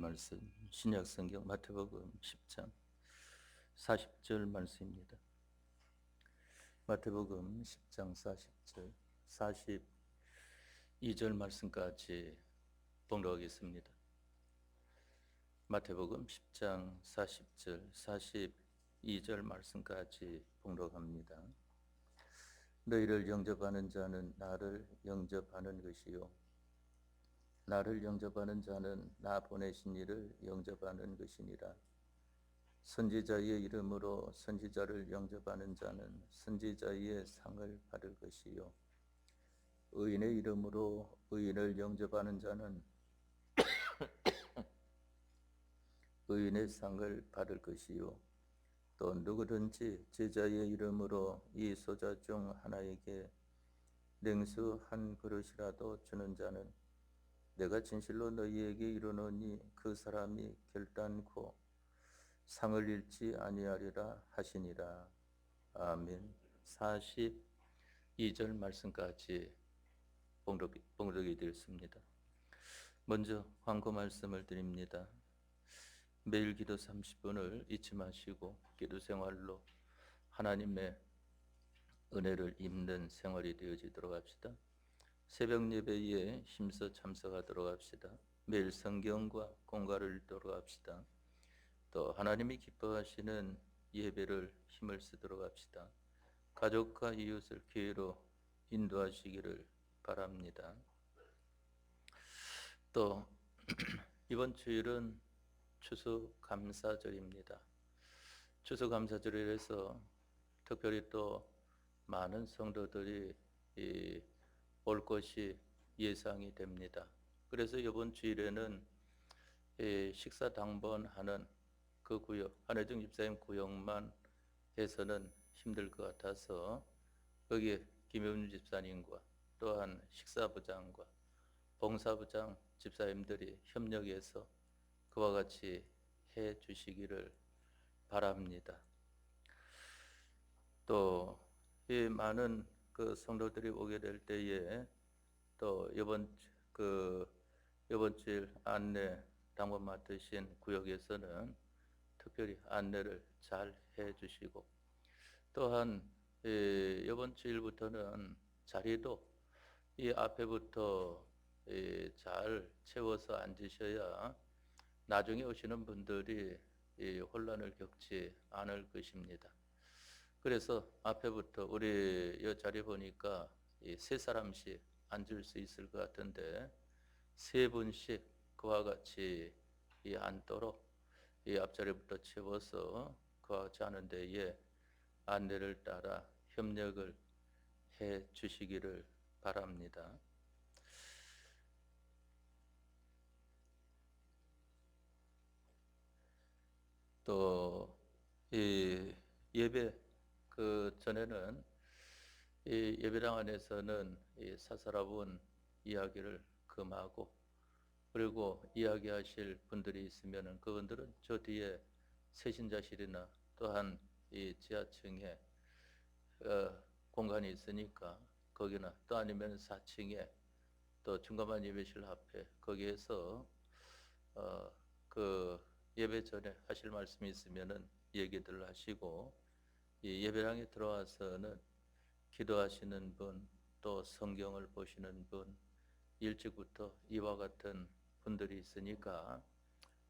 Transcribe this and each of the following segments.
말씀 신약 성경 마태복음 10장 40절 말씀입니다. 마태복음 10장 40절 42절 말씀까지 봉독하겠습니다. 마태복음 10장 40절 42절 말씀까지 봉독합니다. 너희를 영접하는 자는 나를 영접하는 것이요 나를 영접하는 자는 나 보내신 이를 영접하는 것이니라. 선지자의 이름으로 선지자를 영접하는 자는 선지자의 상을 받을 것이요 의인의 이름으로 의인을 영접하는 자는 의인의 상을 받을 것이요 또 누구든지 제자의 이름으로 이 소자 중 하나에게 냉수 한 그릇이라도 주는 자는 내가 진실로 너희에게 이르노니 그 사람이 결단코 상을 잃지 아니하리라 하시니라. 아멘. 42절 말씀까지 봉독이 되었습니다. 먼저 광고 말씀을 드립니다. 매일 기도 30분을 잊지 마시고 기도 생활로 하나님의 은혜를 입는 생활이 되어지도록 합시다. 새벽 예배에 힘써 참석하도록 합시다. 매일 성경과 공가를 읽도록 합시다. 또 하나님이 기뻐하시는 예배를 힘을 쓰도록 합시다. 가족과 이웃을 기회로 인도하시기를 바랍니다. 또 이번 주일은 추수감사절입니다. 추수감사절이라서 특별히 또 많은 성도들이 올 것이 예상이 됩니다. 그래서 이번 주일에는 식사 당번하는 그 구역, 한혜정 집사님 구역만 해서는 힘들 것 같아서 거기에 김효준 집사님과 또한 식사부장과 봉사부장 집사님들이 협력해서 그와 같이 해 주시기를 바랍니다. 또 이 많은 그 성도들이 오게 될 때에 또 이번 주일 안내 당번 맡으신 구역에서는 특별히 안내를 잘 해주시고 또한 이번 주일부터는 자리도 이 앞에부터 잘 채워서 앉으셔야 나중에 오시는 분들이 혼란을 겪지 않을 것입니다. 그래서 앞에부터 우리 이 자리 보니까 세 사람씩 앉을 수 있을 것 같은데 세 분씩 그와 같이 앉도록 이 앞자리부터 채워서 그와 같이 하는 데에 안내를 따라 협력을 해 주시기를 바랍니다. 또 이 예배 그 전에는 이 예배당 안에서는 이 사사로운 이야기를 금하고 그리고 이야기하실 분들이 있으면 그분들은 저 뒤에 세신자실이나 또한 이 지하층에 공간이 있으니까 거기나 또 아니면 4층에 또 중간만 예배실 앞에 거기에서 그 예배 전에 하실 말씀이 있으면은 얘기들 하시고 이 예배당에 들어와서는 기도하시는 분, 또 성경을 보시는 분, 일찍부터 이와 같은 분들이 있으니까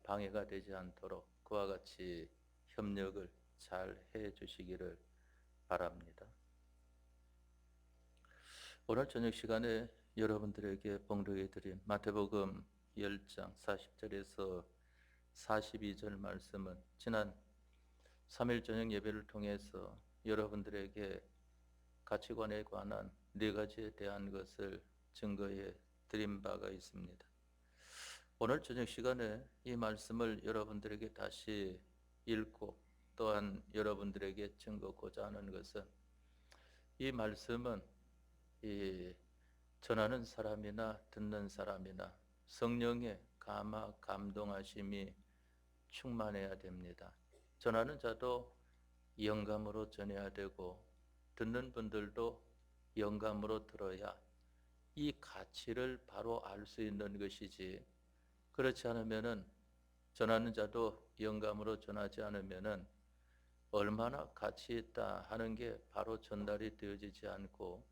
방해가 되지 않도록 그와 같이 협력을 잘 해주시기를 바랍니다. 오늘 저녁 시간에 여러분들에게 봉독해 드린 마태복음 10장 40절에서 42절 말씀은 지난 3일 저녁 예배를 통해서 여러분들에게 가치관에 관한 4가지에 대한 것을 증거해 드린 바가 있습니다. 오늘 저녁 시간에 이 말씀을 여러분들에게 다시 읽고 또한 여러분들에게 증거하고자 하는 것은 이 말씀은 이 전하는 사람이나 듣는 사람이나 성령의 감동하심이 충만해야 됩니다. 전하는 자도 영감으로 전해야 되고 듣는 분들도 영감으로 들어야 이 가치를 바로 알 수 있는 것이지 그렇지 않으면은 전하는 자도 영감으로 전하지 않으면은 얼마나 가치 있다 하는 게 바로 전달이 되어지지 않고,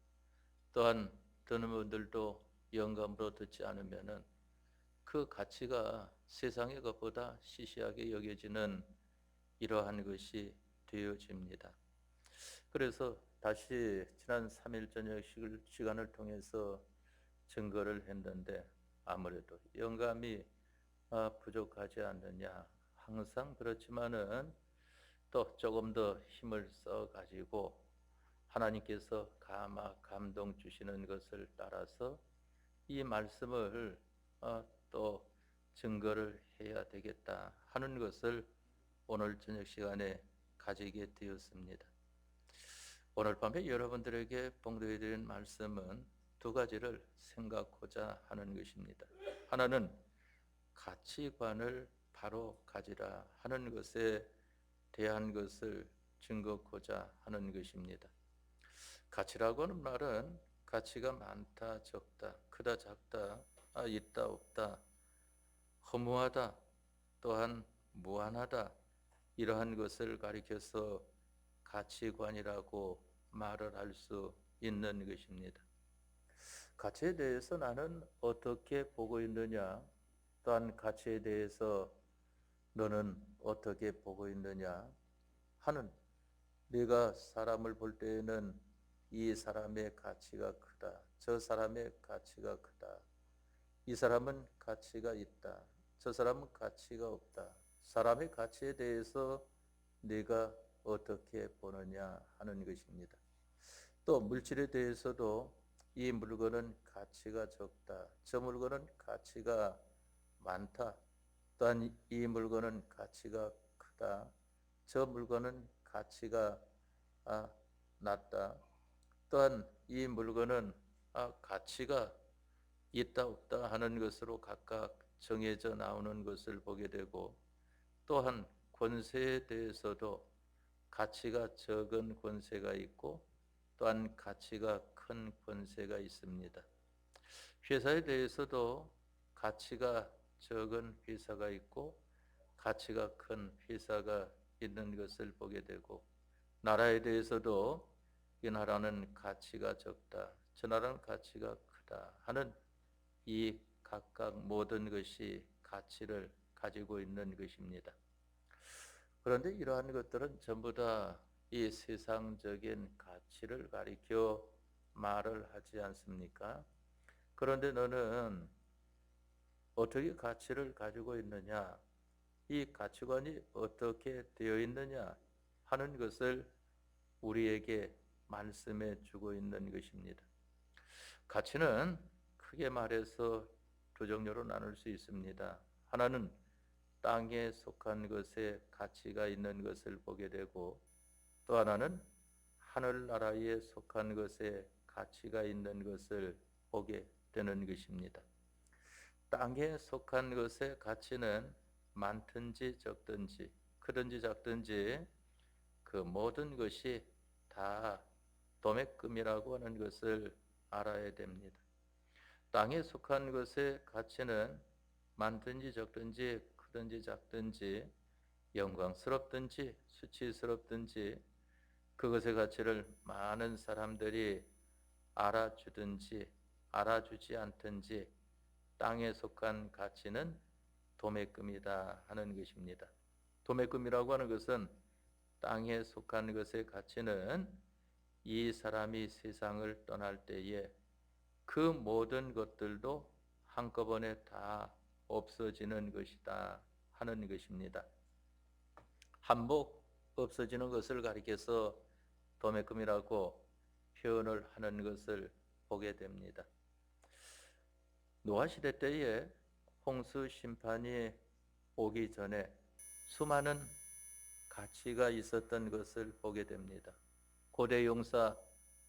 또한 듣는 분들도 영감으로 듣지 않으면은 그 가치가 세상의 것보다 시시하게 여겨지는 이러한 것이 되어집니다. 그래서 다시 지난 3일 저녁 시간을 통해서 증거를 했는데, 아무래도 영감이 부족하지 않느냐. 항상 그렇지만은 또 조금 더 힘을 써 가지고 하나님께서 감동 주시는 것을 따라서 이 말씀을 또 증거를 해야 되겠다 하는 것을 오늘 저녁 시간에 가지게 되었습니다. 오늘 밤에 여러분들에게 봉독해 드린 말씀은 두 가지를 생각하고자 하는 것입니다. 하나는 가치관을 바로 가지라 하는 것에 대한 것을 증거하고자 하는 것입니다. 가치라고 하는 말은 가치가 많다, 적다, 크다, 작다, 있다, 없다, 허무하다, 또한 무한하다, 이러한 것을 가리켜서 가치관이라고 말을 할 수 있는 것입니다. 가치에 대해서 나는 어떻게 보고 있느냐, 또한 가치에 대해서 너는 어떻게 보고 있느냐 하는, 네가 사람을 볼 때에는 이 사람의 가치가 크다, 저 사람의 가치가 크다, 이 사람은 가치가 있다, 저 사람은 가치가 없다, 사람의 가치에 대해서 네가 어떻게 보느냐 하는 것입니다. 또 물질에 대해서도 이 물건은 가치가 적다, 저 물건은 가치가 많다, 또한 이 물건은 가치가 크다, 저 물건은 가치가 낮다, 또한 이 물건은 가치가 있다 없다 하는 것으로 각각 정해져 나오는 것을 보게 되고, 또한 권세에 대해서도 가치가 적은 권세가 있고 또한 가치가 큰 권세가 있습니다. 회사에 대해서도 가치가 적은 회사가 있고 가치가 큰 회사가 있는 것을 보게 되고, 나라에 대해서도 이 나라는 가치가 적다, 저 나라는 가치가 크다 하는 이 각각 모든 것이 가치를 가지고 있는 것입니다. 그런데 이러한 것들은 전부 다 이 세상적인 가치를 가리켜 말을 하지 않습니까? 그런데 너는 어떻게 가치를 가지고 있느냐, 이 가치관이 어떻게 되어 있느냐 하는 것을 우리에게 말씀해 주고 있는 것입니다. 가치는 크게 말해서 두 종류로 나눌 수 있습니다. 하나는 땅에 속한 것에 가치가 있는 것을 보게 되고, 또 하나는 하늘나라에 속한 것에 가치가 있는 것을 보게 되는 것입니다. 땅에 속한 것의 가치는 많든지 적든지 크든지 작든지 그 모든 것이 다 도매금이라고 하는 것을 알아야 됩니다. 땅에 속한 것의 가치는 많든지 적든지 크든지 작든지 영광스럽든지 수치스럽든지 그것의 가치를 많은 사람들이 알아주든지 알아주지 않든지 땅에 속한 가치는 도매금이다 하는 것입니다. 도매금이라고 하는 것은 땅에 속한 것의 가치는 이 사람이 세상을 떠날 때에 그 모든 것들도 한꺼번에 다 없어지는 것이다 하는 것입니다. 한몫 없어지는 것을 가리켜서 도매금이라고 표현을 하는 것을 보게 됩니다. 노아 시대 때에 홍수 심판이 오기 전에 수많은 가치가 있었던 것을 보게 됩니다. 고대 용사,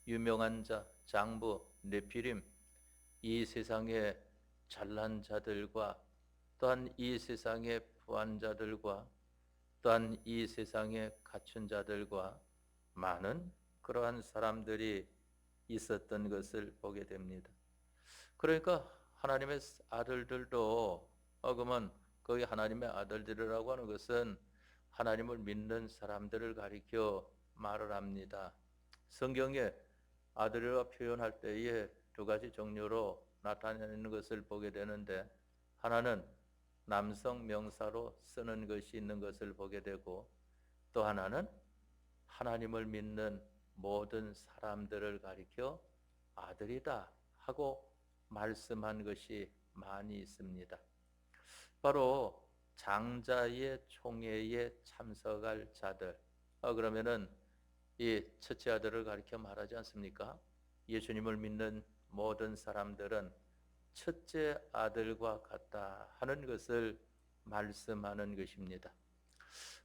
유명한 자, 장부, 네피림, 이 세상의 잘난 자들과 또한 이 세상의 부한 자들과 또한 이 세상에 갖춘 자들과 많은 그러한 사람들이 있었던 것을 보게 됩니다. 그러니까 하나님의 아들들도 그러면 거기 하나님의 아들들이라고 하는 것은 하나님을 믿는 사람들을 가리켜 말을 합니다. 성경에 아들이라 표현할 때에 두 가지 종류로 나타내는 것을 보게 되는데, 하나는 남성 명사로 쓰는 것이 있는 것을 보게 되고, 또 하나는 하나님을 믿는 모든 사람들을 가리켜 아들이다 하고 말씀한 것이 많이 있습니다. 바로 장자의 총회에 참석할 자들, 그러면은 이 첫째 아들을 가리켜 말하지 않습니까? 예수님을 믿는 모든 사람들은 첫째 아들과 같다 하는 것을 말씀하는 것입니다.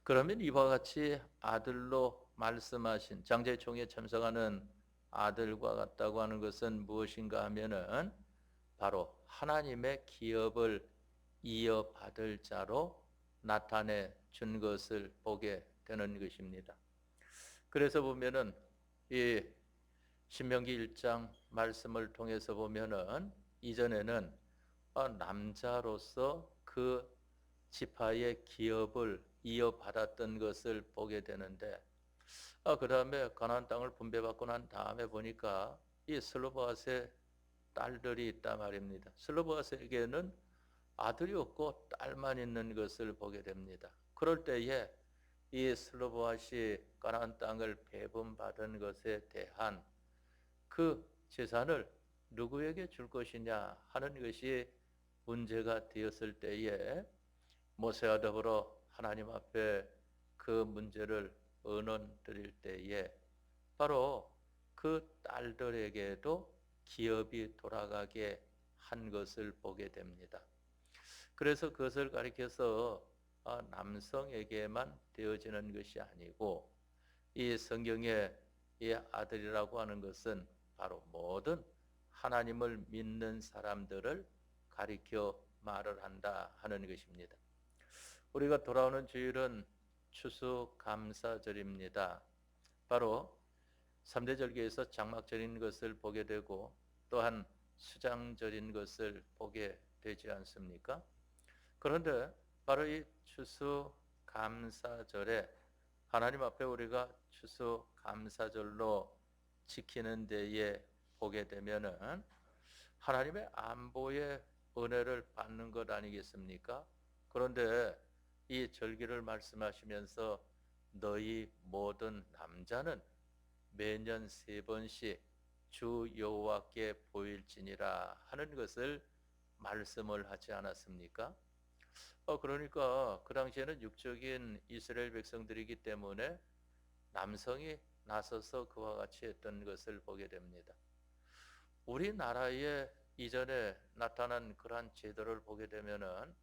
그러면 이와 같이 아들로 말씀하신 장자의 총회에 참석하는 아들과 같다고 하는 것은 무엇인가 하면은 바로 하나님의 기업을 이어받을 자로 나타내 준 것을 보게 되는 것입니다. 그래서 보면은 이 신명기 1장 말씀을 통해서 보면은 이전에는 남자로서 그 지파의 기업을 이어받았던 것을 보게 되는데, 그 다음에 가나안 땅을 분배받고 난 다음에 보니까 이 슬로보앗의 딸들이 있다 말입니다. 슬로보앗에게는 아들이 없고 딸만 있는 것을 보게 됩니다. 그럴 때에 이 슬로보앗이 가나안 땅을 배분받은 것에 대한 그 재산을 누구에게 줄 것이냐 하는 것이 문제가 되었을 때에 모세와 더불어 하나님 앞에 그 문제를 의논 드릴 때에 바로 그 딸들에게도 기업이 돌아가게 한 것을 보게 됩니다. 그래서 그것을 가리켜서 남성에게만 되어지는 것이 아니고, 이 성경의 이 아들이라고 하는 것은 바로 모든 하나님을 믿는 사람들을 가리켜 말을 한다 하는 것입니다. 우리가 돌아오는 주일은 추수감사절입니다. 바로 3대 절기에서 장막절인 것을 보게 되고 또한 수장절인 것을 보게 되지 않습니까? 그런데 바로 이 추수감사절에 하나님 앞에 우리가 추수감사절로 지키는 데에 보게 되면은 하나님의 안보의 은혜를 받는 것 아니겠습니까? 그런데 이 절기를 말씀하시면서 너희 모든 남자는 매년 3번씩 주 여호와께 보일지니라 하는 것을 말씀을 하지 않았습니까? 그러니까 그 당시에는 육적인 이스라엘 백성들이기 때문에 남성이 나서서 그와 같이 했던 것을 보게 됩니다. 우리나라에 이전에 나타난 그러한 제도를 보게 되면은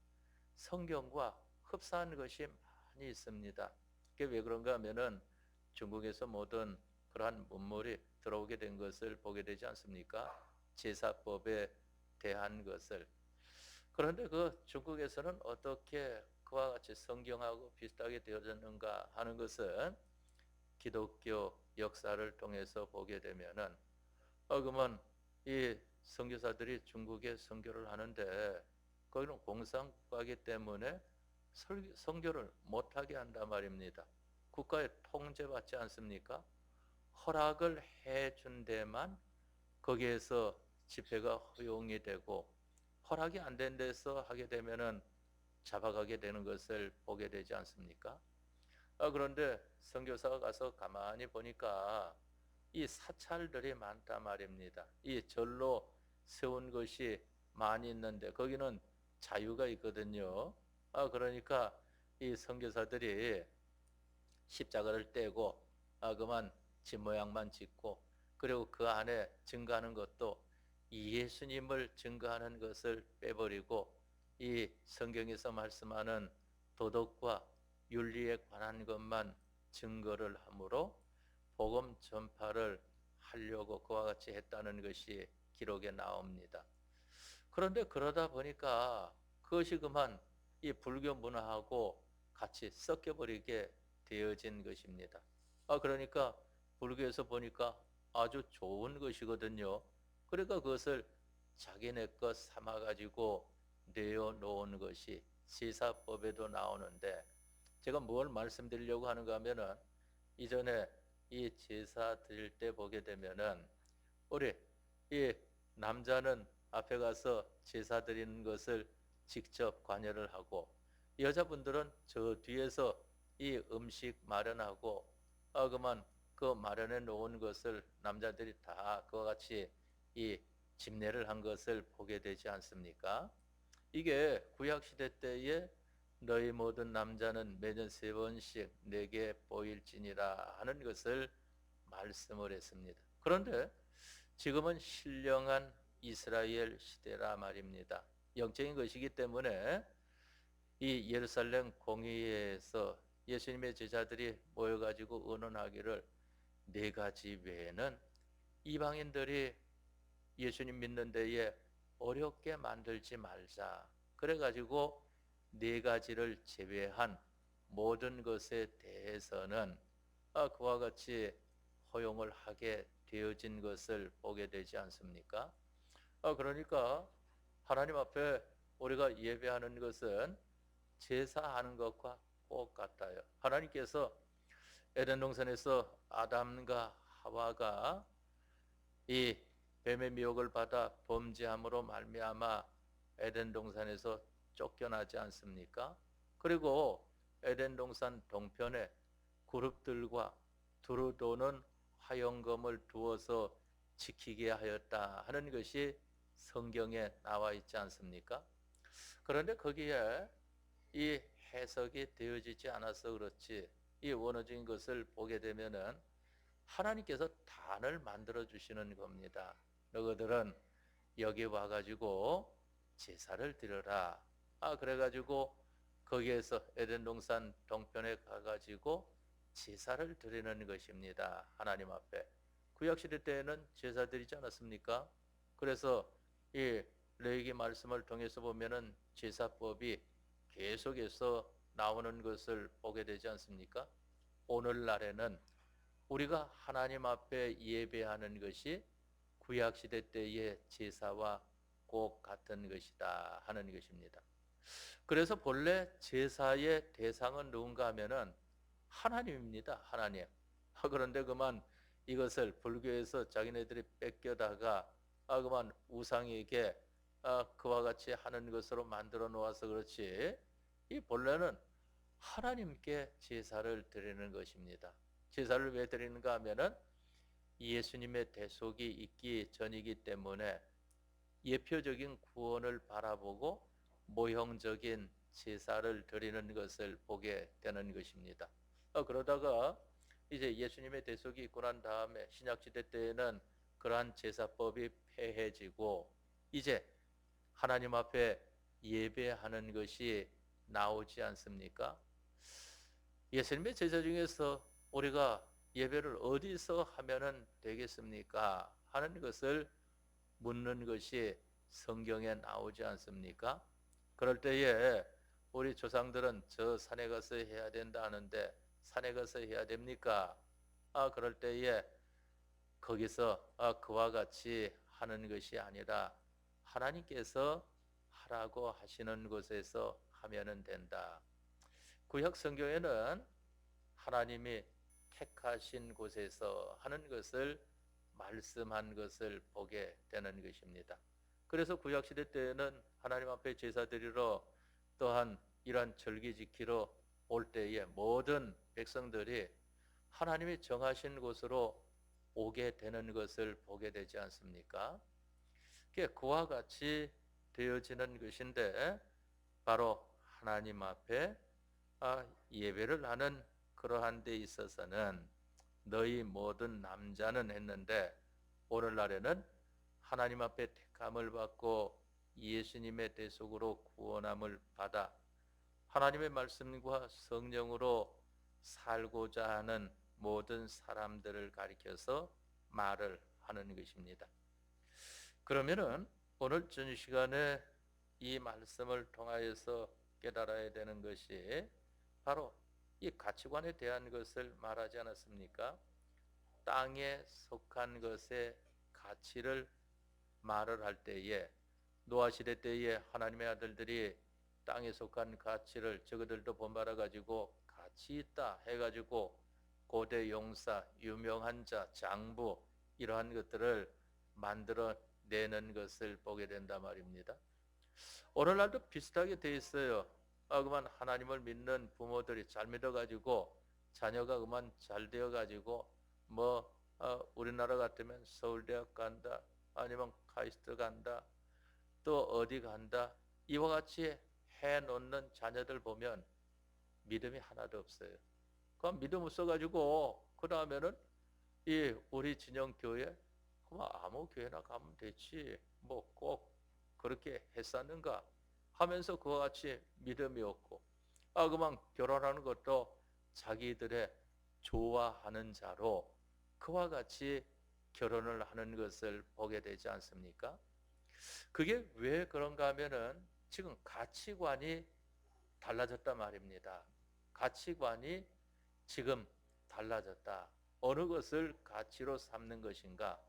성경과 흡사한 것이 많이 있습니다. 그게 왜 그런가 하면은 중국에서 모든 그러한 문물이 들어오게 된 것을 보게 되지 않습니까? 제사법에 대한 것을. 그런데 그 중국에서는 어떻게 그와 같이 성경하고 비슷하게 되어졌는가 하는 것은 기독교 역사를 통해서 보게 되면은 그러면 이 선교사들이 중국에 선교를 하는데 거기는 공산국가이기 때문에 선교를 못하게 한단 말입니다. 국가에 통제받지 않습니까? 허락을 해준 데만 거기에서 집회가 허용이 되고, 허락이 안 된 데서 하게 되면은 잡아가게 되는 것을 보게 되지 않습니까? 그런데 선교사가 가서 가만히 보니까 이 사찰들이 많단 말입니다. 이 절로 세운 것이 많이 있는데 거기는 자유가 있거든요. 그러니까 이 선교사들이 십자가를 떼고 그만 집 모양만 짓고, 그리고 그 안에 증거하는 것도 예수님을 증거하는 것을 빼버리고 이 성경에서 말씀하는 도덕과 윤리에 관한 것만 증거를 하므로 복음 전파를 하려고 그와 같이 했다는 것이 기록에 나옵니다. 그런데 그러다 보니까 그것이 그만 이 불교 문화하고 같이 섞여버리게 되어진 것입니다. 그러니까 불교에서 보니까 아주 좋은 것이거든요. 그러니까 그것을 자기네 것 삼아가지고 내어놓은 것이 제사법에도 나오는데 제가 뭘 말씀드리려고 하는가 하면은 이전에 이 제사 드릴 때 보게 되면은 우리 이 남자는 앞에 가서 제사 드리는 것을 직접 관여를 하고 여자분들은 저 뒤에서 이 음식 마련하고 그만 그 마련해 놓은 것을 남자들이 다 그와 같이 이 집례를 한 것을 보게 되지 않습니까? 이게 구약 시대 때에 너희 모든 남자는 매년 3번씩 내게 보일지니라 하는 것을 말씀을 했습니다. 그런데 지금은 신령한 이스라엘 시대라 말입니다. 영적인 것이기 때문에 이 예루살렘 공회에서 예수님의 제자들이 모여가지고 의논하기를 4가지 외에는 이방인들이 예수님 믿는 데에 어렵게 만들지 말자. 그래가지고 4가지를 제외한 모든 것에 대해서는 그와 같이 허용을 하게 되어진 것을 보게 되지 않습니까? 그러니까 하나님 앞에 우리가 예배하는 것은 제사하는 것과 똑같아요. 하나님께서 에덴 동산에서 아담과 하와가 이 뱀의 미혹을 받아 범죄함으로 말미암아 에덴 동산에서 쫓겨나지 않습니까? 그리고 에덴 동산 동편에 그룹들과 두루 도는 화영검을 두어서 지키게 하였다 하는 것이 성경에 나와 있지 않습니까? 그런데 거기에 이 해석이 되어지지 않아서 그렇지 이 원어적인 것을 보게 되면은 하나님께서 단을 만들어 주시는 겁니다. 너희들은 여기 와가지고 제사를 드려라. 그래가지고 거기에서 에덴 동산 동편에 가가지고 제사를 드리는 것입니다. 하나님 앞에. 구약 시대 때에는 제사 드리지 않았습니까? 그래서 이 레위기 말씀을 통해서 보면은 제사법이 계속해서 나오는 것을 보게 되지 않습니까? 오늘날에는 우리가 하나님 앞에 예배하는 것이 구약 시대 때의 제사와 꼭 같은 것이다 하는 것입니다. 그래서 본래 제사의 대상은 누군가 하면은 하나님입니다. 하나님. 그런데 그만 이것을 불교에서 자기네들이 뺏겨다가 그만 우상에게 그와 같이 하는 것으로 만들어 놓아서 그렇지 이 본래는 하나님께 제사를 드리는 것입니다. 제사를 왜 드리는가 하면은 예수님의 대속이 있기 전이기 때문에 예표적인 구원을 바라보고 모형적인 제사를 드리는 것을 보게 되는 것입니다. 그러다가 이제 예수님의 대속이 있고 난 다음에 신약시대 때에는 그러한 제사법이 폐해지고 이제 하나님 앞에 예배하는 것이 나오지 않습니까? 예수님의 제자 중에서 우리가 예배를 어디서 하면은 되겠습니까? 하는 것을 묻는 것이 성경에 나오지 않습니까? 그럴 때에 우리 조상들은 저 산에 가서 해야 된다 하는데 산에 가서 해야 됩니까? 그럴 때에 거기서 그와 같이 하는 것이 아니라 하나님께서 하라고 하시는 곳에서 하면은 된다. 구약 성경에는 하나님이 택하신 곳에서 하는 것을 말씀한 것을 보게 되는 것입니다. 그래서 구약 시대 때에는 하나님 앞에 제사 드리러 또한 이러한 절기 지키러 올 때에 모든 백성들이 하나님이 정하신 곳으로 오게 되는 것을 보게 되지 않습니까? 그와 같이 되어지는 것인데 바로 하나님 앞에 예배를 하는 그러한 데 있어서는 너희 모든 남자는 했는데 오늘날에는 하나님 앞에 택함을 받고 예수님의 대속으로 구원함을 받아 하나님의 말씀과 성령으로 살고자 하는 모든 사람들을 가리켜서 말을 하는 것입니다. 그러면은 오늘 전 시간에 이 말씀을 통하여서 깨달아야 되는 것이 바로 이 가치관에 대한 것을 말하지 않았습니까? 땅에 속한 것의 가치를 말을 할 때에 노아 시대 때에 하나님의 아들들이 땅에 속한 가치를 저그들도 본받아 가지고 가치 있다 해가지고 고대 용사, 유명한 자, 장부 이러한 것들을 만들어 내는 것을 보게 된단 말입니다. 오늘날도 비슷하게 돼 있어요. 그만 하나님을 믿는 부모들이 잘 믿어가지고 자녀가 그만 잘 되어가지고 우리나라 같으면 서울대학 간다, 아니면 카이스트 간다, 또 어디 간다, 이와 같이 해놓는 자녀들 보면 믿음이 하나도 없어요. 그 믿음 없어가지고 그 다음에는 이 우리 진영 교회 그만 아무 교회나 가면 되지 뭐 꼭 그렇게 했었는가 하면서 그와 같이 믿음이 없고 그만 결혼하는 것도 자기들의 좋아하는 자로 그와 같이 결혼을 하는 것을 보게 되지 않습니까? 그게 왜 그런가 하면은 지금 가치관이 달라졌단 말입니다. 가치관이 지금 달라졌다. 어느 것을 가치로 삼는 것인가?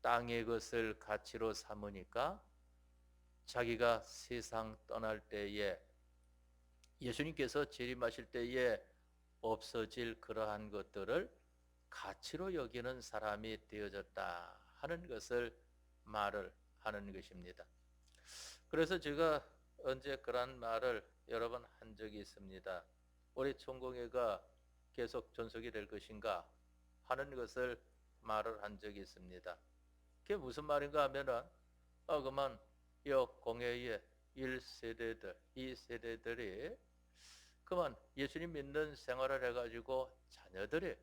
땅의 것을 가치로 삼으니까 자기가 세상 떠날 때에 예수님께서 재림하실 때에 없어질 그러한 것들을 가치로 여기는 사람이 되어졌다 하는 것을 말을 하는 것입니다. 그래서 제가 언제 그런 말을 여러 번 한 적이 있습니다. 우리 총공회가 계속 존속이 될 것인가 하는 것을 말을 한 적이 있습니다. 그게 무슨 말인가 하면은 그만 이 공회의 1세대들, 2세대들이 그만 예수님 믿는 생활을 해가지고 자녀들이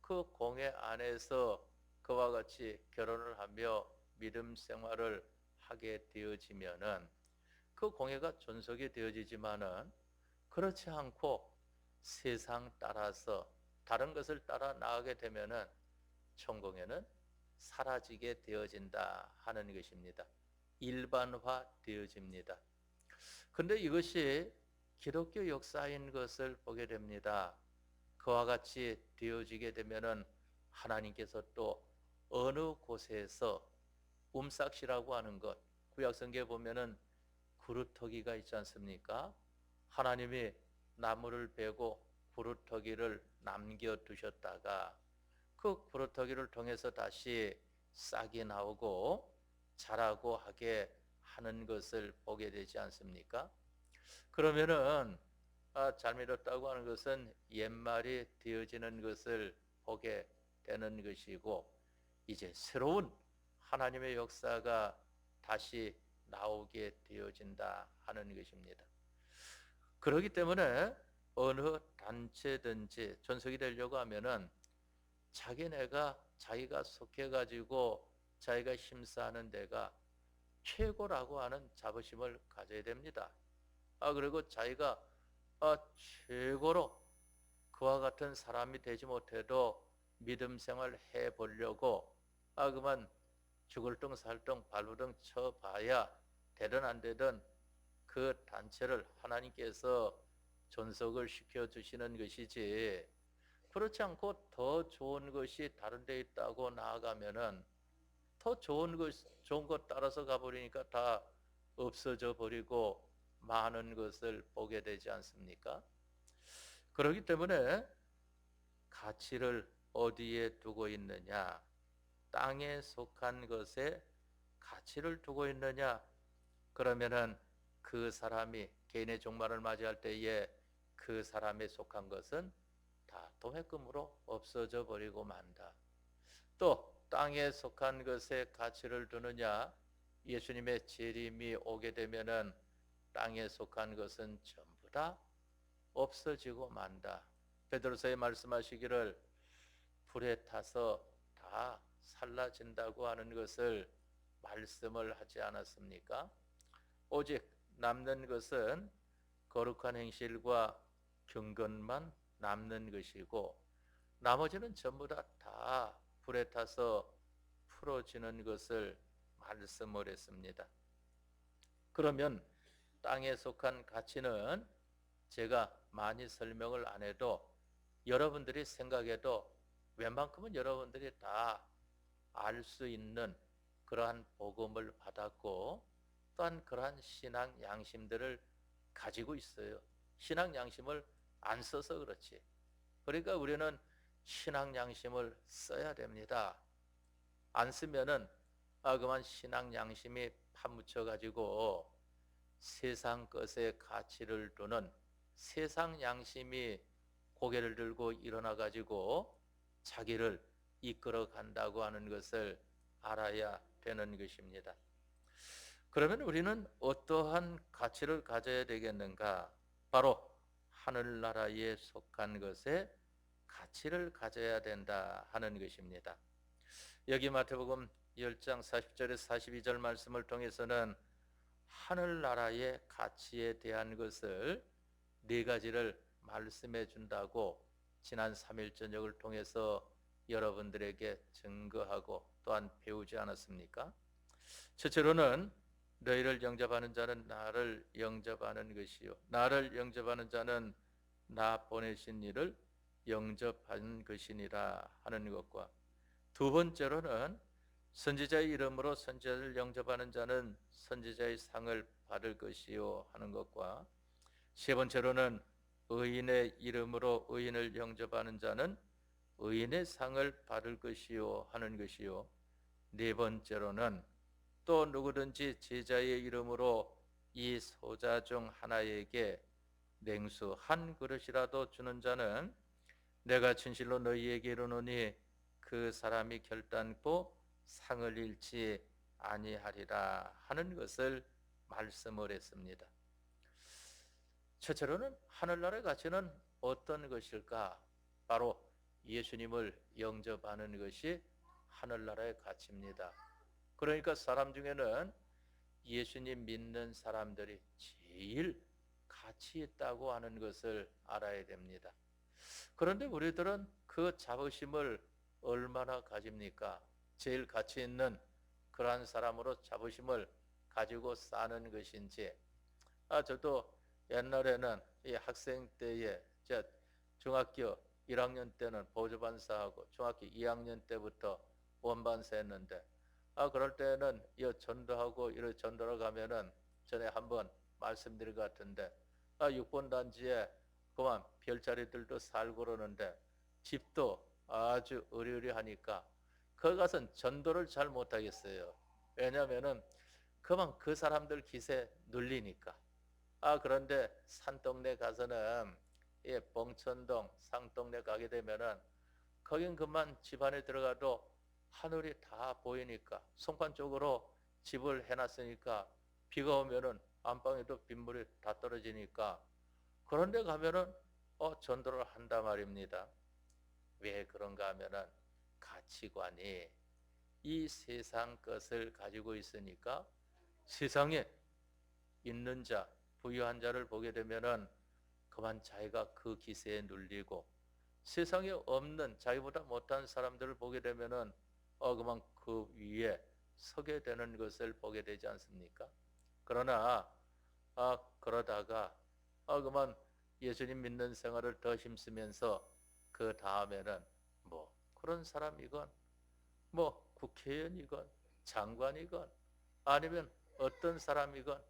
그 공회 안에서 그와 같이 결혼을 하며 믿음 생활을 하게 되어지면은 그 공회가 존속이 되어지지만은 그렇지 않고 세상 따라서 다른 것을 따라 나가게 되면은 천공회는 사라지게 되어진다 하는 것입니다. 일반화 되어집니다. 그런데 이것이 기독교 역사인 것을 보게 됩니다. 그와 같이 되어지게 되면은 하나님께서 또 어느 곳에서 움싹시라고 하는 것, 구약성경에 보면은 구루터기가 있지 않습니까? 하나님이 나무를 베고 구루터기를 남겨두셨다가 그 구루터기를 통해서 다시 싹이 나오고 자라고 하게 하는 것을 보게 되지 않습니까? 그러면은 잘 믿었다고 하는 것은 옛말이 되어지는 것을 보게 되는 것이고 이제 새로운 하나님의 역사가 다시 나오게 되어진다 하는 것입니다. 그렇기 때문에 어느 단체든지 존속이 되려고 하면은 자기가 속해가지고 자기가 힘쓰는 데가 최고라고 하는 자부심을 가져야 됩니다. 그리고 자기가 최고로 그와 같은 사람이 되지 못해도 믿음 생활 해보려고 그만 죽을 등 살 등 발버둥 쳐봐야 되든 안 되든 그 단체를 하나님께서 존속을 시켜주시는 것이지 그렇지 않고 더 좋은 것이 다른 데 있다고 나아가면은 더 좋은 것 따라서 가버리니까 다 없어져 버리고 많은 것을 보게 되지 않습니까? 그렇기 때문에 가치를 어디에 두고 있느냐, 땅에 속한 것에 가치를 두고 있느냐, 그러면은 그 사람이 개인의 종말을 맞이할 때에 그 사람에 속한 것은 다 도회금으로 없어져 버리고 만다. 또 땅에 속한 것에 가치를 두느냐, 예수님의 재림이 오게 되면은 땅에 속한 것은 전부 다 없어지고 만다. 베드로서에 말씀하시기를 불에 타서 다 살라진다고 하는 것을 말씀을 하지 않았습니까? 오직 남는 것은 거룩한 행실과 경건만 남는 것이고 나머지는 전부 다 불에 타서 풀어지는 것을 말씀을 했습니다. 그러면 땅에 속한 가치는 제가 많이 설명을 안 해도 여러분들이 생각해도 웬만큼은 여러분들이 다 알 수 있는 그러한 복음을 받았고 또한 그러한 신앙 양심들을 가지고 있어요. 신앙 양심을 안 써서 그렇지. 그러니까 우리는 신앙 양심을 써야 됩니다. 안 쓰면은 그만 신앙 양심이 파묻혀 가지고 세상 것에 가치를 두는 세상 양심이 고개를 들고 일어나 가지고 자기를 이끌어 간다고 하는 것을 알아야 되는 것입니다. 그러면 우리는 어떠한 가치를 가져야 되겠는가? 바로 하늘나라에 속한 것에 가치를 가져야 된다 하는 것입니다. 여기 마태복음 10장 40절에서 42절 말씀을 통해서는 하늘나라의 가치에 대한 것을 네 가지를 말씀해 준다고 지난 3일 저녁을 통해서 여러분들에게 증거하고 또한 배우지 않았습니까? 첫째로는 너희를 영접하는 자는 나를 영접하는 것이요 나를 영접하는 자는 나 보내신 이를 영접하는 것이니라 하는 것과, 두 번째로는 선지자의 이름으로 선지자를 영접하는 자는 선지자의 상을 받을 것이요 하는 것과, 세 번째로는 의인의 이름으로 의인을 영접하는 자는 의인의 상을 받을 것이요 하는 것이요, 네 번째로는 또 누구든지 제자의 이름으로 이 소자 중 하나에게 냉수 한 그릇이라도 주는 자는 내가 진실로 너희에게 이르노니 그 사람이 결단코 상을 잃지 아니하리라 하는 것을 말씀을 했습니다. 첫째로는 하늘나라의 가치는 어떤 것일까? 바로 예수님을 영접하는 것이 하늘나라의 가치입니다. 그러니까 사람 중에는 예수님 믿는 사람들이 제일 가치 있다고 하는 것을 알아야 됩니다. 그런데 우리들은 그 자부심을 얼마나 가집니까? 제일 가치 있는 그러한 사람으로 자부심을 가지고 사는 것인지. 저도 옛날에는 이 학생 때에 중학교 1학년 때는 보조반사하고 중학교 2학년 때부터 원반사 했는데, 그럴 때는 이 전도하고 이런 전도를 가면은 전에 한번 말씀드린 것 같은데, 6번 단지에 그만 별자리들도 살고 그러는데 집도 아주 으리으리하니까 거기 가서는 전도를 잘 못하겠어요. 왜냐하면은 그만 그 사람들 기세 눌리니까. 그런데 산동네 가서는 봉천동 상동네 가게 되면은 거긴 그만 집 안에 들어가도 하늘이 다 보이니까, 송판 쪽으로 집을 해놨으니까 비가 오면은 안방에도 빗물이 다 떨어지니까 그런 데 가면은 전도를 한단 말입니다. 왜 그런가 하면은 가치관이 이 세상 것을 가지고 있으니까 세상에 있는 자, 부유한 자를 보게 되면은 그만 자기가 그 기세에 눌리고, 세상에 없는 자기보다 못한 사람들을 보게 되면은 그만 그 위에 서게 되는 것을 보게 되지 않습니까? 그러나 그러다가 그만 예수님 믿는 생활을 더 힘쓰면서 그 다음에는 뭐 그런 사람이건 뭐 국회의원이건 장관이건 아니면 어떤 사람이건,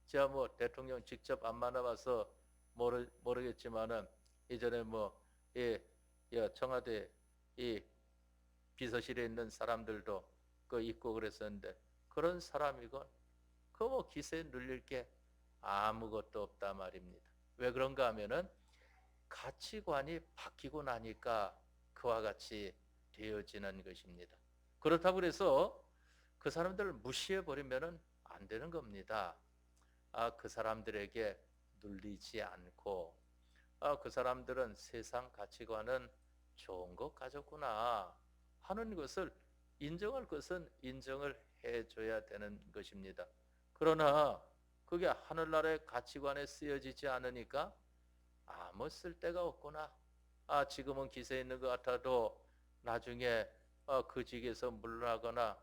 제가 뭐 대통령 직접 안 만나봐서 모르겠지만은 이전에 청와대 이 비서실에 있는 사람들도 그 있고 그랬었는데, 그런 사람이건 그 뭐 기세에 눌릴 게 아무것도 없다 말입니다. 왜 그런가 하면은 가치관이 바뀌고 나니까 그와 같이 되어지는 것입니다. 그렇다고 해서 그 사람들을 무시해 버리면은 안 되는 겁니다. 그 사람들에게 눌리지 않고, 그 사람들은 세상 가치관은 좋은 것 가졌구나 하는 것을 인정할 것은 인정을 해줘야 되는 것입니다. 그러나 그게 하늘나라의 가치관에 쓰여지지 않으니까 아무 쓸데가 없구나. 지금은 기세 있는 것 같아도 나중에 그 직에서 물러나거나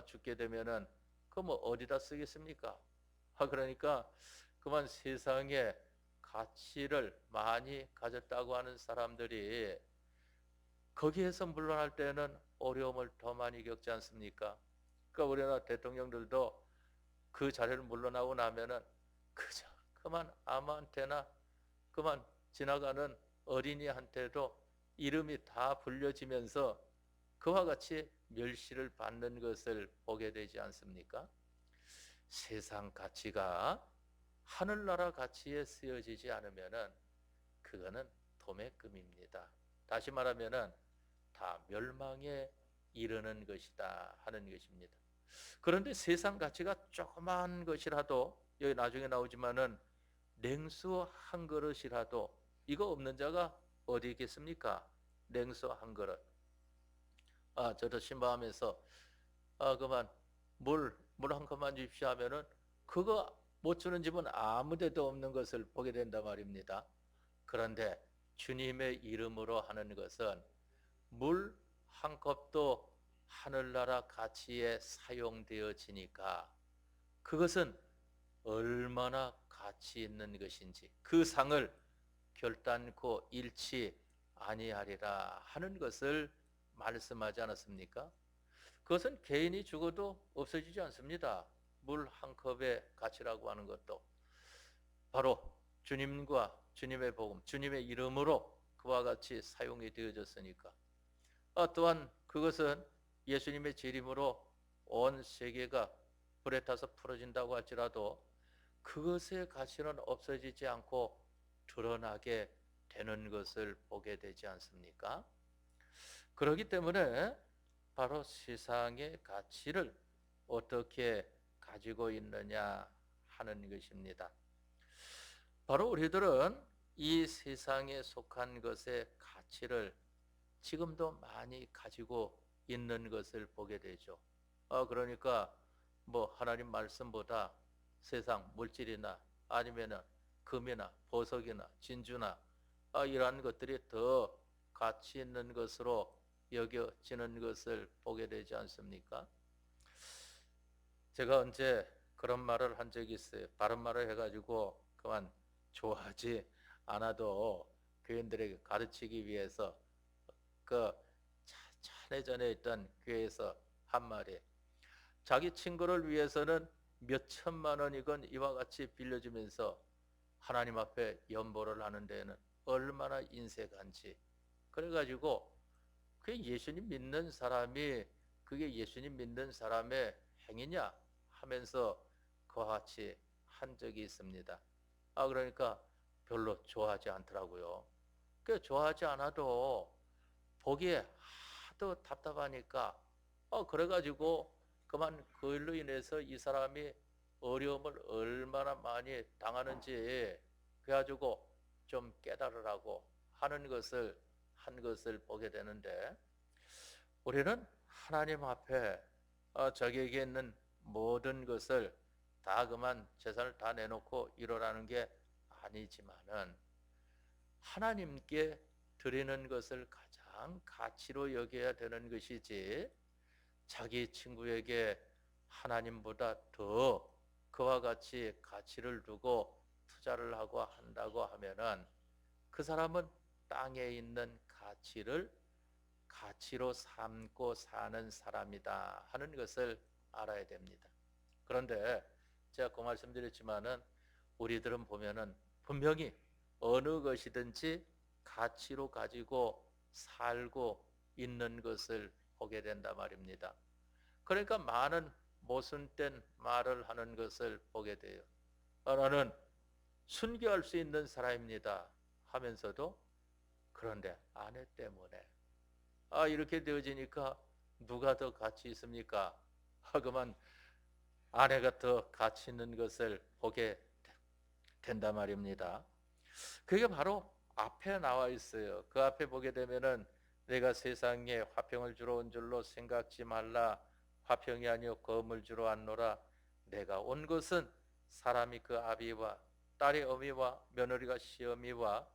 죽게 되면은 그 뭐 어디다 쓰겠습니까? 그러니까 그만 세상에 가치를 많이 가졌다고 하는 사람들이 거기에서 물러날 때는 어려움을 더 많이 겪지 않습니까? 그러니까 우리나라 대통령들도 그 자리를 물러나고 나면은 그저 그 그만 아무한테나 그만 지나가는 어린이한테도 이름이 다 불려지면서 그와 같이 멸시를 받는 것을 보게 되지 않습니까? 세상 가치가 하늘나라 가치에 쓰여지지 않으면은 그거는 도매금입니다. 다시 말하면은 다 멸망에 이르는 것이다 하는 것입니다. 그런데 세상 가치가 조그마한 것이라도 여기 나중에 나오지만은 냉수 한 그릇이라도 이거 없는 자가 어디 있겠습니까? 냉수 한 그릇. 저도 신방하면서 그만 물 한 컵만 주십시오 하면은 그거 못 주는 집은 아무 데도 없는 것을 보게 된단 말입니다. 그런데 주님의 이름으로 하는 것은 물 한 컵도 하늘나라 가치에 사용되어지니까 그것은 얼마나 가치 있는 것인지 그 상을 결단코 잃지 아니하리라 하는 것을 말씀하지 않았습니까? 그것은 개인이 죽어도 없어지지 않습니다. 물 한 컵의 가치라고 하는 것도 바로 주님과 주님의 복음, 주님의 이름으로 그와 같이 사용이 되어졌으니까. 또한 그것은 예수님의 재림으로 온 세계가 불에 타서 풀어진다고 할지라도 그것의 가치는 없어지지 않고 드러나게 되는 것을 보게 되지 않습니까? 그렇기 때문에 바로 세상의 가치를 어떻게 가지고 있느냐 하는 것입니다. 바로 우리들은 이 세상에 속한 것의 가치를 지금도 많이 가지고 있는 것을 보게 되죠. 그러니까 뭐 하나님 말씀보다 세상 물질이나 아니면은 금이나 보석이나 진주나 이러한 것들이 더 가치 있는 것으로 여겨지는 것을 보게 되지 않습니까? 제가 언제 그런 말을 한 적이 있어요. 바른 말을 해가지고 그만 좋아하지 않아도 교인들에게 가르치기 위해서 그 차례전에 있던 교회에서 한 말이 자기 친구를 위해서는 몇 천만 원이건 이와 같이 빌려주면서 하나님 앞에 연보를 하는 데에는 얼마나 인색한지 그래가지고 그게 예수님 믿는 사람이 그게 예수님 믿는 사람의 행위냐 하면서 그와 같이 한 적이 있습니다. 그러니까 별로 좋아하지 않더라고요. 그 좋아하지 않아도 보기에 하도 답답하니까 그래가지고 그만 그 일로 인해서 이 사람이 어려움을 얼마나 많이 당하는지 그래가지고 좀 깨달으라고 하는 것을 한 것을 보게 되는데 우리는 하나님 앞에 자기에게 있는 모든 것을 다 그만 재산을 다 내놓고 이러라는 게 아니지만은 하나님께 드리는 것을 가장 가치로 여겨야 되는 것이지 자기 친구에게 하나님보다 더 그와 같이 가치를 두고 투자를 하고 한다고 하면은 그 사람은 땅에 있는 가치를 가치로 삼고 사는 사람이다 하는 것을 알아야 됩니다. 그런데 제가 그 말씀드렸지만은 우리들은 보면은 분명히 어느 것이든지 가치로 가지고 살고 있는 것을 보게 된다 말입니다. 그러니까 많은 모순된 말을 하는 것을 보게 돼요. 나는 순교할 수 있는 사람입니다 하면서도 그런데 아내 때문에 이렇게 되어지니까 누가 더 가치 있습니까? 그만 아내가 더 가치 있는 것을 보게 된단 말입니다. 그게 바로 앞에 나와 있어요. 그 앞에 보게 되면은 내가 세상에 화평을 주러 온 줄로 생각지 말라. 화평이 아니요 검을 주러 왔노라. 내가 온 것은 사람이 그 아비와 딸의 어미와 며느리가 시어미와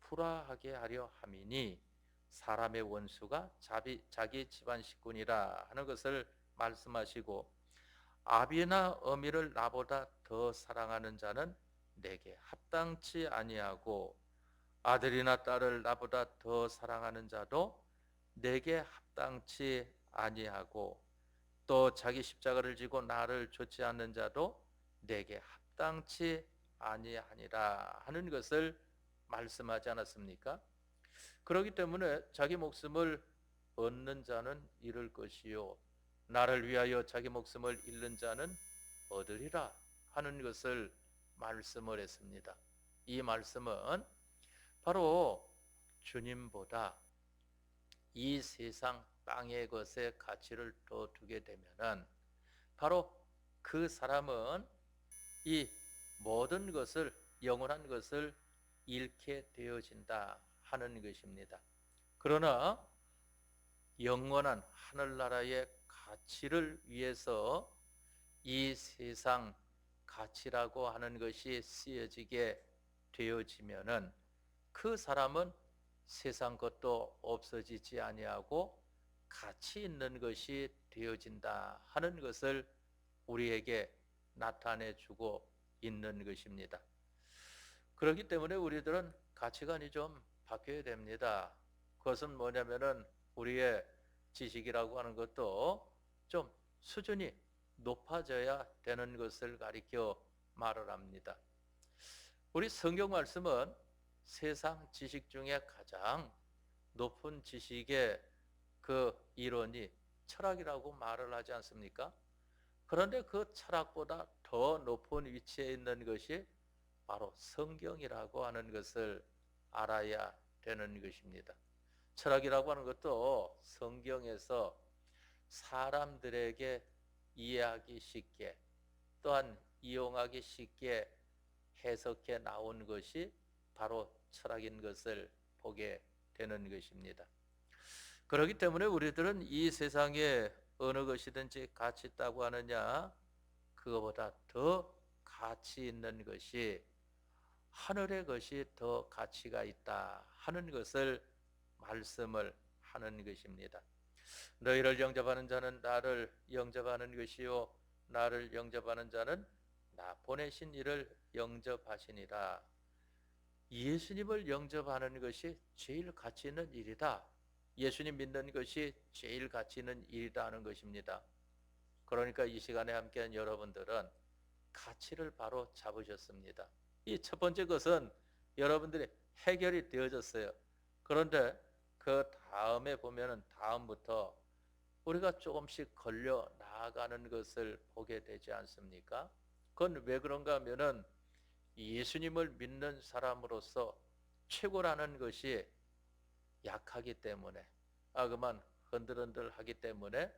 불화하게 하려 함이니 사람의 원수가 자기 집안 식구니라 하는 것을 말씀하시고 아비나 어미를 나보다 더 사랑하는 자는 내게 합당치 아니하고 아들이나 딸을 나보다 더 사랑하는 자도 내게 합당치 아니하고 또 자기 십자가를 지고 나를 좇지 않는 자도 내게 합당치 아니하니라 하는 것을 말씀하지 않았습니까? 그렇기 때문에 자기 목숨을 얻는 자는 잃을 것이요 나를 위하여 자기 목숨을 잃는 자는 얻으리라 하는 것을 말씀을 했습니다. 이 말씀은 바로 주님보다 이 세상 땅의 것에 가치를 더 두게 되면은 바로 그 사람은 이 모든 것을 영원한 것을 잃게 되어진다 하는 것입니다. 그러나 영원한 하늘나라의 가치를 위해서 이 세상 가치라고 하는 것이 쓰여지게 되어지면은 그 사람은 세상 것도 없어지지 아니하고 가치 있는 것이 되어진다 하는 것을 우리에게 나타내 주고 있는 것입니다. 그렇기 때문에 우리들은 가치관이 좀 바뀌어야 됩니다. 그것은 뭐냐면은 우리의 지식이라고 하는 것도 좀 수준이 높아져야 되는 것을 가리켜 말을 합니다. 우리 성경 말씀은 세상 지식 중에 가장 높은 지식의 그 이론이 철학이라고 말을 하지 않습니까? 그런데 그 철학보다 더 높은 위치에 있는 것이 바로 성경이라고 하는 것을 알아야 되는 것입니다. 철학이라고 하는 것도 성경에서 사람들에게 이해하기 쉽게 또한 이용하기 쉽게 해석해 나온 것이 바로 철학인 것을 보게 되는 것입니다. 그렇기 때문에 우리들은 이 세상에 어느 것이든지 가치 있다고 하느냐, 그거보다 더 가치 있는 것이 하늘의 것이 더 가치가 있다 하는 것을 말씀을 하는 것입니다. 너희를 영접하는 자는 나를 영접하는 것이요 나를 영접하는 자는 나 보내신 이를 영접하시니라. 예수님을 영접하는 것이 제일 가치 있는 일이다. 예수님 믿는 것이 제일 가치 있는 일이다 하는 것입니다. 그러니까 이 시간에 함께한 여러분들은 가치를 바로 잡으셨습니다. 이 첫 번째 것은 여러분들이 해결이 되어졌어요. 그런데 그 다음에 보면은 다음부터 우리가 조금씩 걸려 나아가는 것을 보게 되지 않습니까? 그건 왜 그런가 하면은 예수님을 믿는 사람으로서 최고라는 것이 약하기 때문에 그만 흔들흔들하기 때문에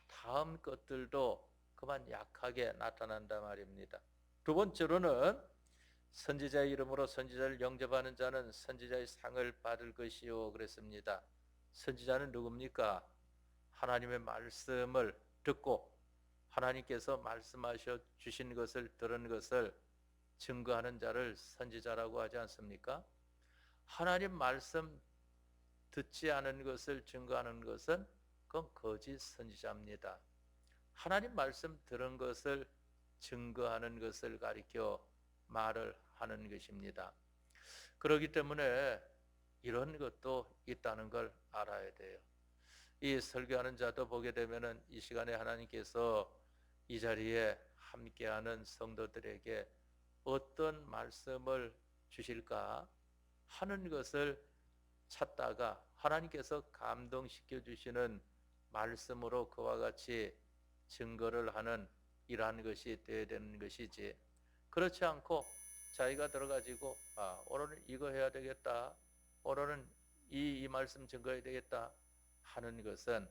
다음 것들도 그만 약하게 나타난다 말입니다. 두 번째로는 선지자의 이름으로 선지자를 영접하는 자는 선지자의 상을 받을 것이요 그랬습니다. 선지자는 누굽니까? 하나님의 말씀을 듣고 하나님께서 말씀하셔 주신 것을 들은 것을 증거하는 자를 선지자라고 하지 않습니까? 하나님 말씀 듣지 않은 것을 증거하는 것은 그건 거짓 선지자입니다. 하나님 말씀 들은 것을 증거하는 것을 가리켜 말을 하는 것입니다. 그렇기 때문에 이런 것도 있다는 걸 알아야 돼요. 이 설교하는 자도 보게 되면은 이 시간에 하나님께서 이 자리에 함께하는 성도들에게 어떤 말씀을 주실까 하는 것을 찾다가 하나님께서 감동시켜 주시는 말씀으로 그와 같이 증거를 하는 이러한 것이 되어야 되는 것이지, 그렇지 않고 자기가 들어가지고 오늘은 이거 해야 되겠다, 오늘은 이 말씀 증거해야 되겠다 하는 것은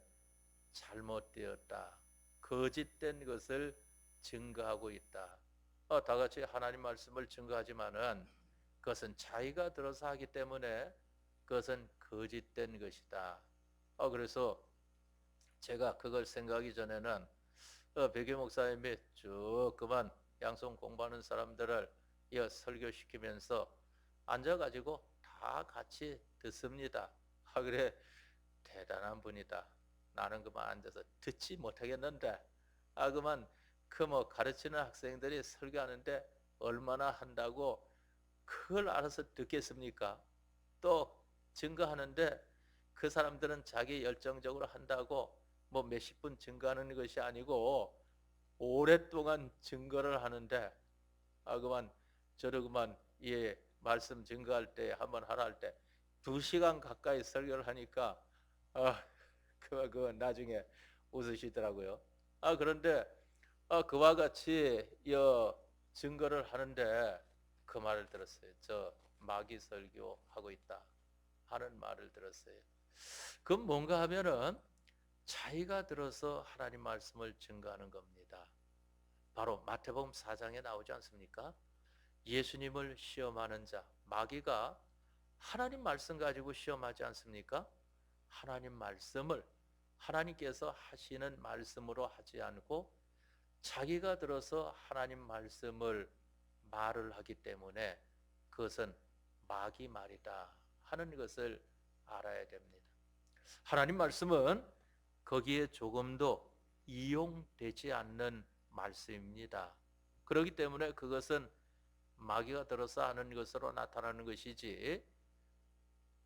잘못되었다, 거짓된 것을 증거하고 있다. 다 같이 하나님 말씀을 증거하지만은 그것은 자기가 들어서 하기 때문에 그것은 거짓된 것이다. 그래서 제가 그걸 생각하기 전에는 백유 목사님이 쭉 그만 양성 공부하는 사람들을 설교시키면서 앉아가지고 다 같이 듣습니다. 그래, 대단한 분이다. 나는 그만 앉아서 듣지 못하겠는데 그만 그 가르치는 학생들이 설교하는데 얼마나 한다고 그걸 알아서 듣겠습니까? 또 증거하는데 그 사람들은 자기 열정적으로 한다고 몇십 분 증거하는 것이 아니고 오랫동안 증거를 하는데 그만 저도 그만 예 말씀 증거할 때 한번 하라 할 때 2시간 가까이 설교를 하니까 그 나중에 웃으시더라고요. 그런데 그와 같이 증거를 하는데 그 말을 들었어요. 저 마귀 설교하고 있다 하는 말을 들었어요. 그건 뭔가 하면은 자기가 들어서 하나님 말씀을 증거하는 겁니다. 바로 마태복음 4장에 나오지 않습니까? 예수님을 시험하는 자, 마귀가 하나님 말씀 가지고 시험하지 않습니까? 하나님 말씀을 하나님께서 하시는 말씀으로 하지 않고 자기가 들어서 하나님 말씀을 말을 하기 때문에 그것은 마귀 말이다 하는 것을 알아야 됩니다. 하나님 말씀은 거기에 조금도 이용되지 않는 말씀입니다. 그렇기 때문에 그것은 마귀가 들어서 하는 것으로 나타나는 것이지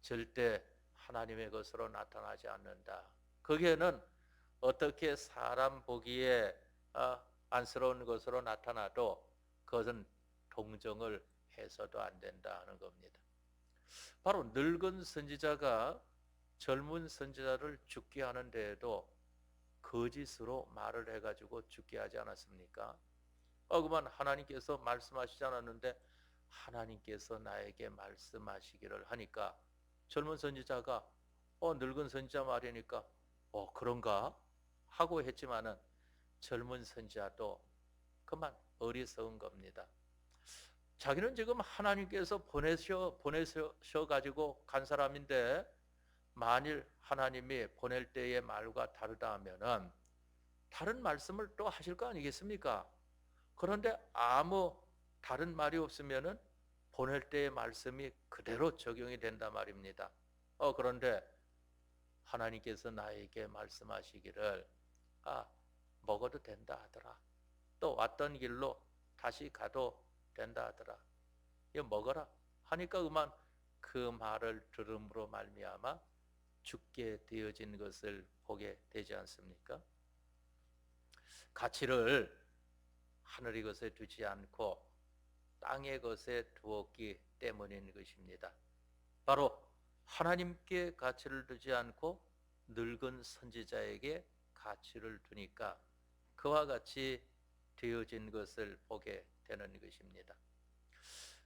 절대 하나님의 것으로 나타나지 않는다. 거기에는 어떻게 사람 보기에 안쓰러운 것으로 나타나도 그것은 동정을 해서도 안 된다 하는 겁니다. 바로 늙은 선지자가 젊은 선지자를 죽게 하는 데에도 거짓으로 말을 해가지고 죽게 하지 않았습니까? 그만 하나님께서 말씀하시지 않았는데 하나님께서 나에게 말씀하시기를 하니까 젊은 선지자가 늙은 선지자 말이니까 그런가 하고 했지만은 젊은 선지자도 그만 어리석은 겁니다. 자기는 지금 하나님께서 보내셔 가지고 간 사람인데 만일 하나님이 보낼 때의 말과 다르다 하면은 다른 말씀을 또 하실 거 아니겠습니까? 그런데 아무 다른 말이 없으면은 보낼 때의 말씀이 그대로 적용이 된단 말입니다. 그런데 하나님께서 나에게 말씀하시기를 먹어도 된다 하더라. 또 왔던 길로 다시 가도 된다 하더라. 이거 먹어라 하니까 그만 그 말을 들음으로 말미암아 죽게 되어진 것을 보게 되지 않습니까? 가치를 하늘의 것에 두지 않고 땅의 것에 두었기 때문인 것입니다. 바로 하나님께 가치를 두지 않고 늙은 선지자에게 가치를 두니까 그와 같이 되어진 것을 보게 되는 것입니다.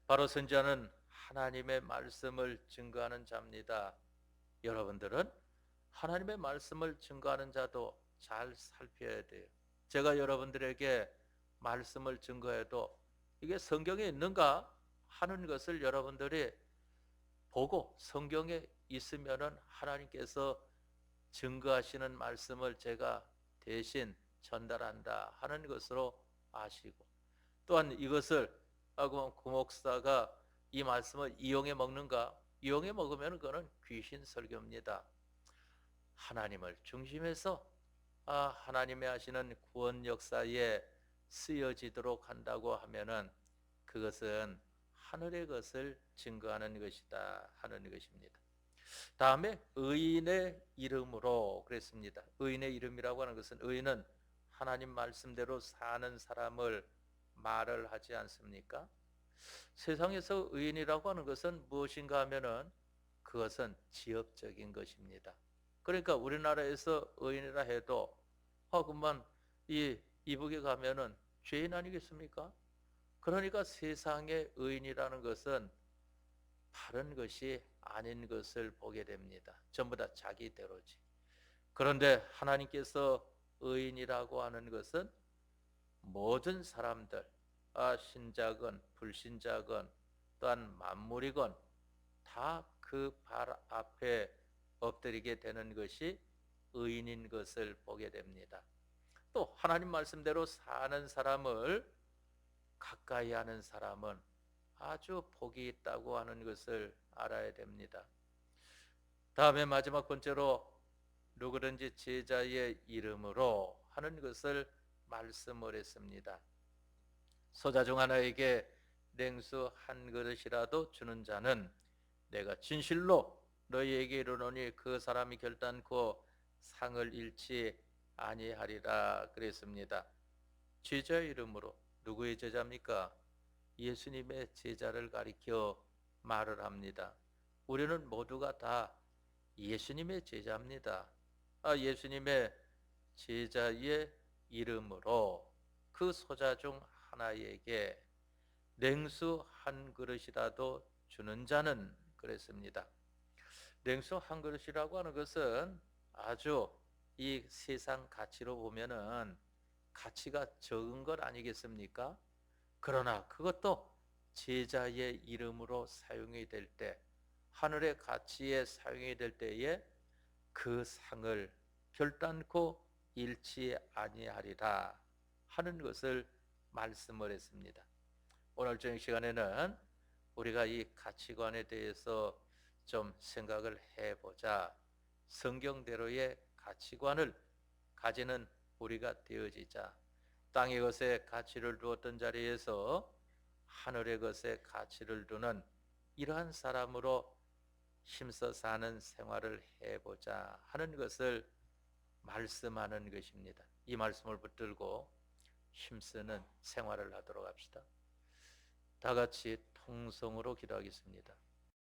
바로 선지자는 하나님의 말씀을 증거하는 자입니다. 여러분들은 하나님의 말씀을 증거하는 자도 잘 살펴야 돼요. 제가 여러분들에게 말씀을 증거해도 이게 성경에 있는가 하는 것을 여러분들이 보고 성경에 있으면은 하나님께서 증거하시는 말씀을 제가 대신 전달한다 하는 것으로 아시고 또한 이것을 그 목사가 이 말씀을 이용해 먹는가? 이용해 먹으면 그거는 귀신 설교입니다. 하나님을 중심해서 하나님의 하시는 구원 역사에 쓰여지도록 한다고 하면은 그것은 하늘의 것을 증거하는 것이다 하는 것입니다. 다음에 의인의 이름으로 그랬습니다. 의인의 이름이라고 하는 것은 의인은 하나님 말씀대로 사는 사람을 말을 하지 않습니까? 세상에서 의인이라고 하는 것은 무엇인가 하면은 그것은 지역적인 것입니다. 그러니까 우리나라에서 의인이라 해도 그만 이북에 가면은 죄인 아니겠습니까? 그러니까 세상의 의인이라는 것은 바른 것이 아닌 것을 보게 됩니다. 전부 다 자기대로지. 그런데 하나님께서 의인이라고 하는 것은 모든 사람들, 신자건 불신자건 또한 만물이건 다 그 발 앞에 엎드리게 되는 것이 의인인 것을 보게 됩니다. 또 하나님 말씀대로 사는 사람을 가까이 하는 사람은 아주 복이 있다고 하는 것을 알아야 됩니다. 다음에 마지막 번째로 누구든지 제자의 이름으로 하는 것을 말씀을 했습니다. 소자 중 하나에게 냉수 한 그릇이라도 주는 자는 내가 진실로 너희에게 이르노니 그 사람이 결단코 상을 잃지 아니하리라 그랬습니다. 제자의 이름으로 누구의 제자입니까? 예수님의 제자를 가리켜 말을 합니다. 우리는 모두가 다 예수님의 제자입니다. 예수님의 제자의 이름으로 그 소자 중 하나에게 냉수 한 그릇이라도 주는 자는 그랬습니다. 냉수 한 그릇이라고 하는 것은 아주 이 세상 가치로 보면은 가치가 적은 것 아니겠습니까? 그러나 그것도 제자의 이름으로 사용이 될 때, 하늘의 가치에 사용이 될 때에 그 상을 결단코 잃지 아니하리라 하는 것을 말씀을 했습니다. 오늘 저녁 시간에는 우리가 이 가치관에 대해서 좀 생각을 해보자. 성경대로의 가치관을 가지는 우리가 되어지자. 땅의 것에 가치를 두었던 자리에서 하늘의 것에 가치를 두는 이러한 사람으로 힘써 사는 생활을 해보자 하는 것을 말씀하는 것입니다. 이 말씀을 붙들고 힘쓰는 생활을 하도록 합시다. 다 같이 통성으로 기도하겠습니다.